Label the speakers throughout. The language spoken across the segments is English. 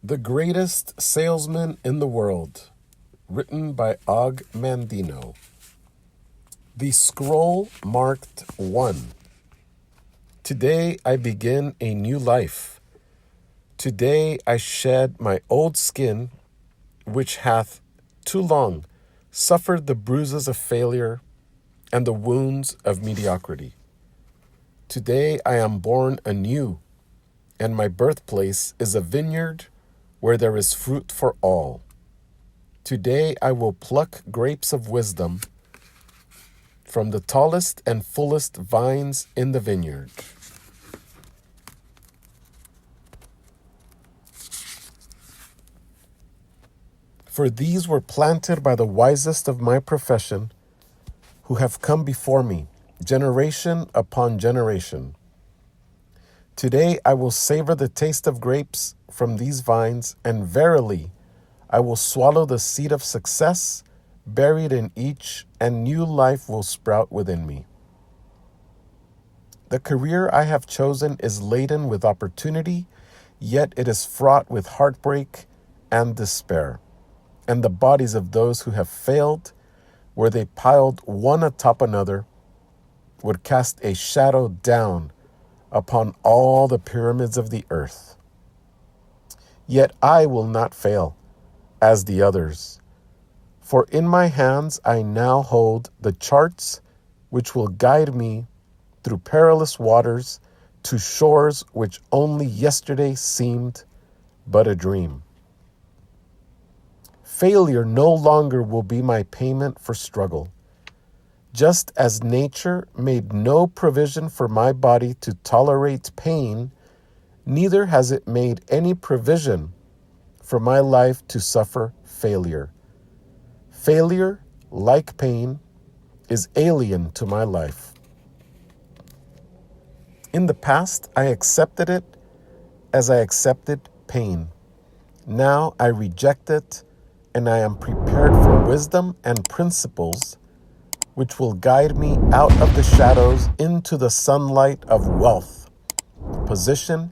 Speaker 1: The Greatest Salesman in the World, written by Og Mandino. The scroll marked 1. Today I begin a new life. Today I shed my old skin, which hath too long suffered the bruises of failure and the wounds of mediocrity. Today I am born anew, and my birthplace is a vineyard where there is fruit for all. Today I will pluck grapes of wisdom from the tallest and fullest vines in the vineyard. For these were planted by the wisest of my profession, who have come before me, generation upon generation. Today I will savor the taste of grapes from these vines, and verily I will swallow the seed of success buried in each, and new life will sprout within me. The career I have chosen is laden with opportunity, yet it is fraught with heartbreak and despair. And the bodies of those who have failed, where they piled one atop another, would cast a shadow down upon all the pyramids of the earth. Yet I will not fail, as the others, for in my hands I now hold the charts which will guide me through perilous waters to shores which only yesterday seemed but a dream. Failure no longer will be my payment for struggle. Just as nature made no provision for my body to tolerate pain, neither has it made any provision for my life to suffer failure. Failure, like pain, is alien to my life. In the past, I accepted it as I accepted pain. Now I reject it, and I am prepared for wisdom and principles which will guide me out of the shadows into the sunlight of wealth, position,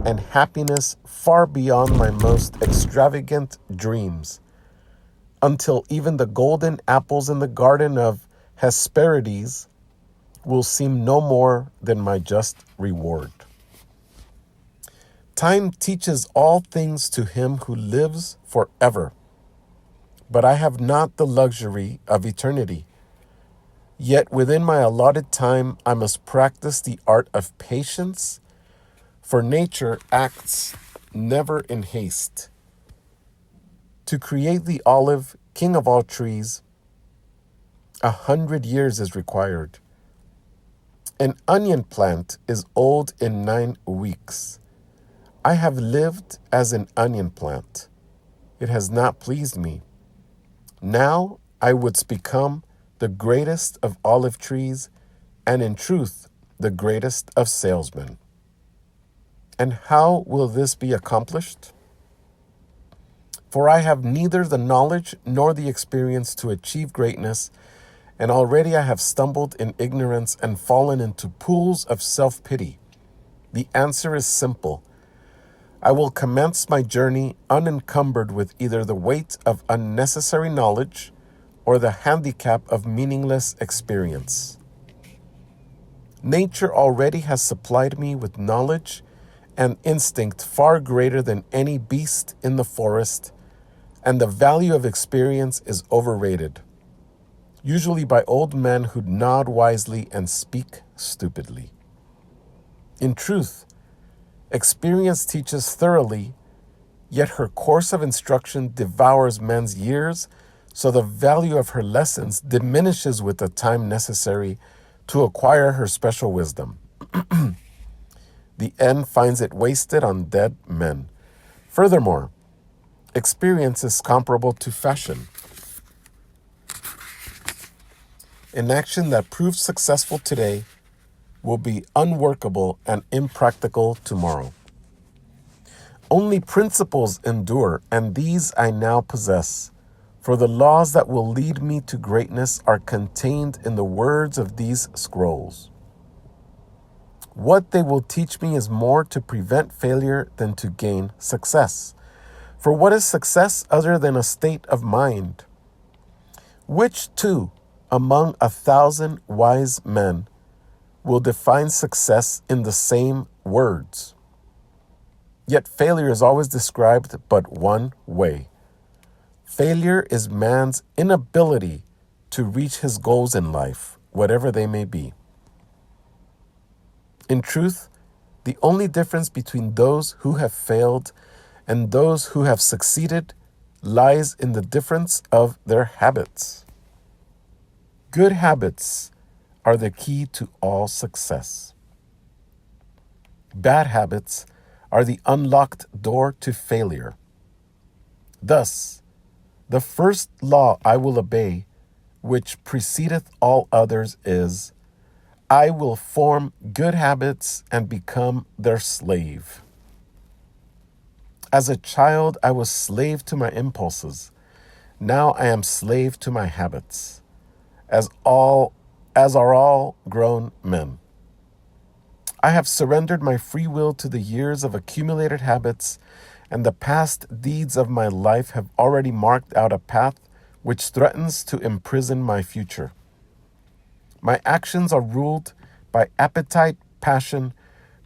Speaker 1: and happiness far beyond my most extravagant dreams, until even the golden apples in the garden of Hesperides will seem no more than my just reward. Time teaches all things to him who lives forever, but I have not the luxury of eternity. Yet within my allotted time, I must practice the art of patience, for nature acts never in haste. To create the olive, king of all trees, 100 years is required. An onion plant is old in 9 weeks. I have lived as an onion plant. It has not pleased me. Now I would become the greatest of olive trees, and in truth, the greatest of salesmen. And how will this be accomplished? For I have neither the knowledge nor the experience to achieve greatness, and already I have stumbled in ignorance and fallen into pools of self-pity. The answer is simple. I will commence my journey unencumbered with either the weight of unnecessary knowledge or the handicap of meaningless experience. Nature already has supplied me with knowledge and instinct far greater than any beast in the forest, and the value of experience is overrated, usually by old men who nod wisely and speak stupidly. In truth, experience teaches thoroughly, yet her course of instruction devours men's years, so the value of her lessons diminishes with the time necessary to acquire her special wisdom. The end finds it wasted on dead men. Furthermore, experience is comparable to fashion. An action that proves successful today will be unworkable and impractical tomorrow. Only principles endure, and these I now possess, for the laws that will lead me to greatness are contained in the words of these scrolls. What they will teach me is more to prevent failure than to gain success. For what is success other than a state of mind? Which two among 1,000 wise men will define success in the same words? Yet failure is always described but one way. Failure is man's inability to reach his goals in life, whatever they may be. In truth, the only difference between those who have failed and those who have succeeded lies in the difference of their habits. Good habits are the key to all success. Bad habits are the unlocked door to failure. Thus, the first law I will obey, which precedeth all others, is, I will form good habits and become their slave. As a child, I was slave to my impulses. Now I am slave to my habits, as are all grown men. I have surrendered my free will to the years of accumulated habits, and the past deeds of my life have already marked out a path which threatens to imprison my future. My actions are ruled by appetite, passion,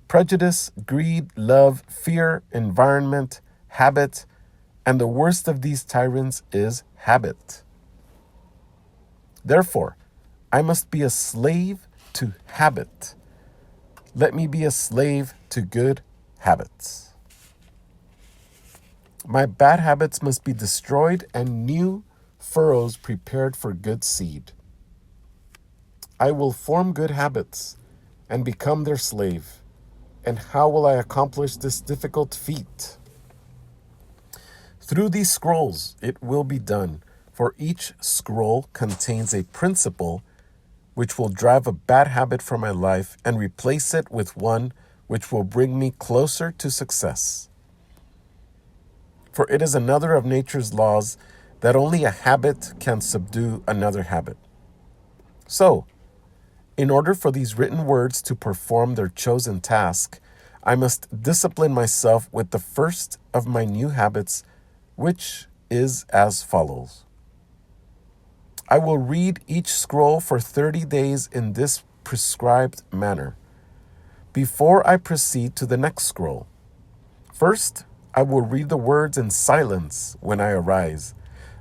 Speaker 1: prejudice, greed, love, fear, environment, habit, and the worst of these tyrants is habit. Therefore, I must be a slave to habit. Let me be a slave to good habits. My bad habits must be destroyed and new furrows prepared for good seed. I will form good habits and become their slave. And how will I accomplish this difficult feat? Through these scrolls it will be done, for each scroll contains a principle which will drive a bad habit from my life and replace it with one which will bring me closer to success. For it is another of nature's laws that only a habit can subdue another habit. So, in order for these written words to perform their chosen task, I must discipline myself with the first of my new habits, which is as follows. I will read each scroll for 30 days in this prescribed manner, before I proceed to the next scroll. First, I will read the words in silence when I arise.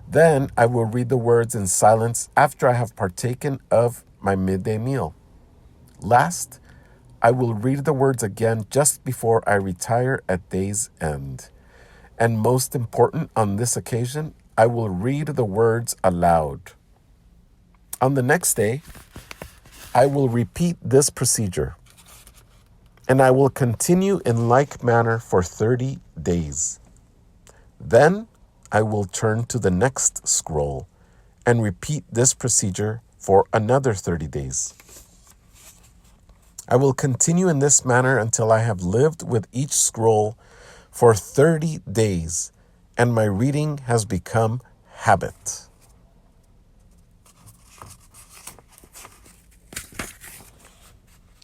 Speaker 1: Then I will read the words in silence after I have partaken of my midday meal. Last, I will read the words again just before I retire at day's end. And most important on this occasion, I will read the words aloud. On the next day, I will repeat this procedure, and I will continue in like manner for 30 days. Then I will turn to the next scroll and repeat this procedure for another 30 days. I will continue in this manner until I have lived with each scroll for 30 days, and my reading has become habit.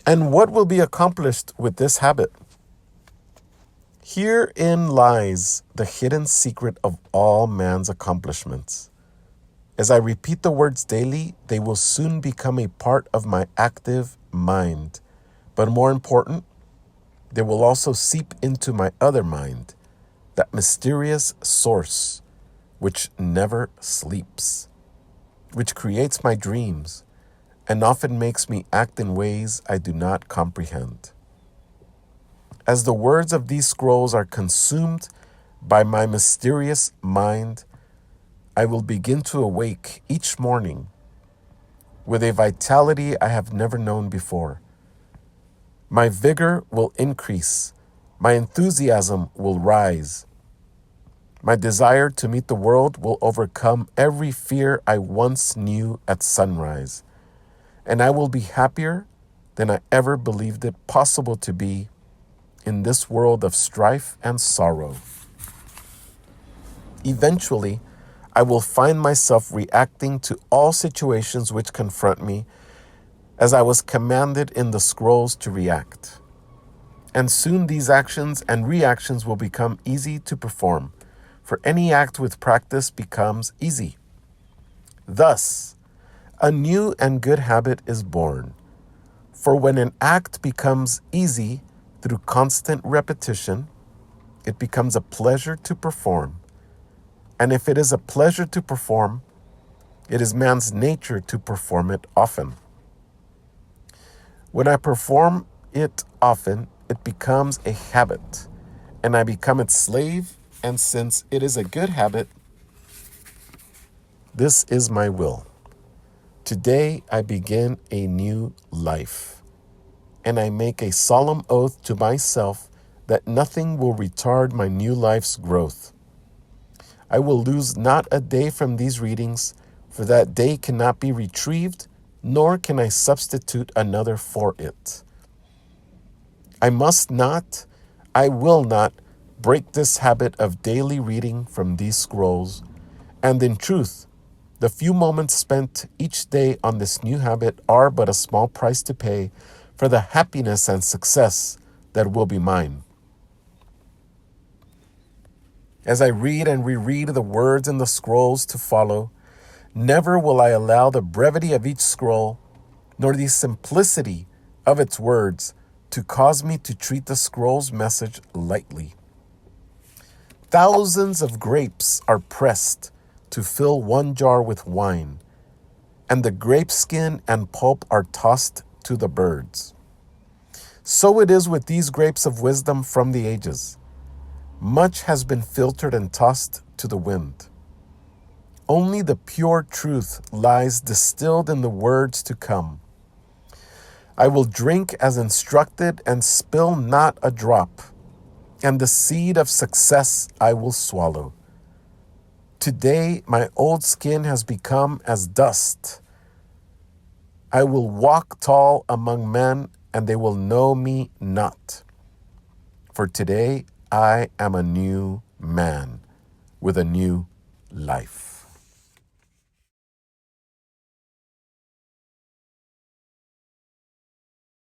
Speaker 1: And what will be accomplished with this habit? Herein lies the hidden secret of all man's accomplishments. As I repeat the words daily, they will soon become a part of my active mind. But more important, they will also seep into my other mind, that mysterious source which never sleeps, which creates my dreams, and often makes me act in ways I do not comprehend. As the words of these scrolls are consumed by my mysterious mind, I will begin to awake each morning with a vitality I have never known before. My vigor will increase, my enthusiasm will rise. My desire to meet the world will overcome every fear I once knew at sunrise. And I will be happier than I ever believed it possible to be in this world of strife and sorrow. Eventually, I will find myself reacting to all situations which confront me as I was commanded in the scrolls to react. And soon these actions and reactions will become easy to perform, for any act with practice becomes easy. Thus, a new and good habit is born. For when an act becomes easy through constant repetition, it becomes a pleasure to perform. And if it is a pleasure to perform, it is man's nature to perform it often. When I perform it often, it becomes a habit, and I become its slave, and since it is a good habit, this is my will. Today I begin a new life, and I make a solemn oath to myself that nothing will retard my new life's growth. I will lose not a day from these readings, for that day cannot be retrieved, nor can I substitute another for it. I will not break this habit of daily reading from these scrolls, and in truth, the few moments spent each day on this new habit are but a small price to pay for the happiness and success that will be mine. As I read and reread the words in the scrolls to follow, never will I allow the brevity of each scroll, nor the simplicity of its words, to cause me to treat the scroll's message lightly. Thousands of grapes are pressed to fill one jar with wine, and the grape skin and pulp are tossed to the birds. So it is with these grapes of wisdom from the ages. Much has been filtered and tossed to the wind. Only the pure truth lies distilled in the words to come. I will drink as instructed and spill not a drop, and the seed of success I will swallow. Today my old skin has become as dust. I will walk tall among men, and they will know me not. For today I am a new man with a new life.